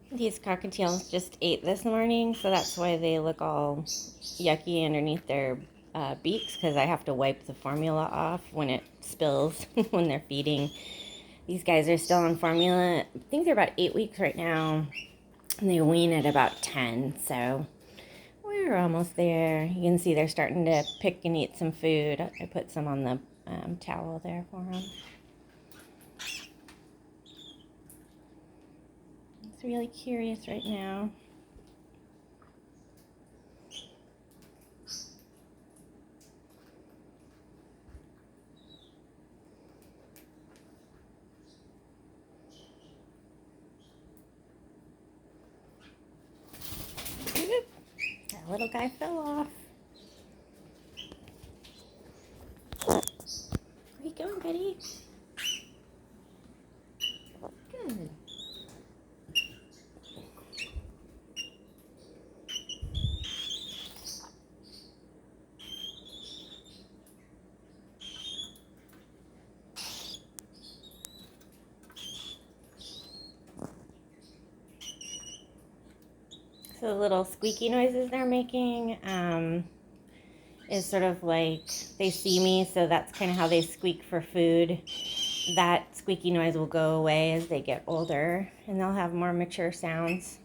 These cockatiels just ate this morning, so that's why they look all yucky underneath their beaks, because I have to wipe the formula off when it spills when they're feeding. These guys are still on formula. I think they're about 8 weeks right now, and they wean at about 10, so we're almost there. You can see they're starting to pick and eat some food. I put some on the towel there for them. It's really curious right now. That little guy fell off. Where you going, buddy? Good. So the little squeaky noises they're making is sort of like they see me, so that's kind of how they squeak for food. That squeaky noise will go away as they get older, and they'll have more mature sounds.